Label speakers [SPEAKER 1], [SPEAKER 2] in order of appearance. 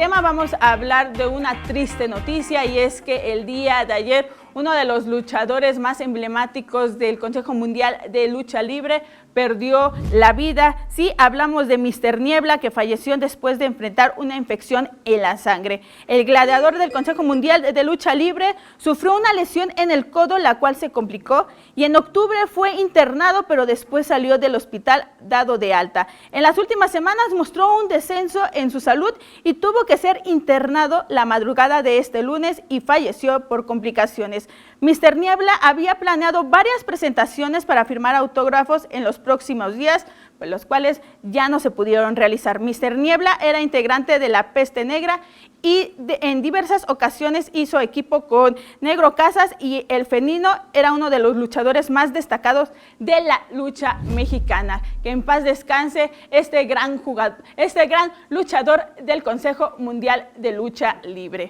[SPEAKER 1] tema vamos a hablar de una triste noticia, y es que el día de ayer uno de los luchadores más emblemáticos del Consejo Mundial de Lucha Libre perdió la vida. Sí, hablamos de Mr. Niebla, que falleció después de enfrentar una infección en la sangre. El gladiador del Consejo Mundial de Lucha Libre sufrió una lesión en el codo, la cual se complicó, y en octubre fue internado, pero después salió del hospital dado de alta. En las últimas semanas mostró un descenso en su salud y tuvo que ser internado la madrugada de este lunes y falleció por complicaciones. Mr. Niebla había planeado varias presentaciones para firmar autógrafos en los próximos días, los cuales ya no se pudieron realizar. Mr. Niebla era integrante de la Peste Negra y en diversas ocasiones hizo equipo con Negro Casas, y el Fenino era uno de los luchadores más destacados de la lucha mexicana. Que en paz descanse este gran luchador del Consejo Mundial de Lucha Libre.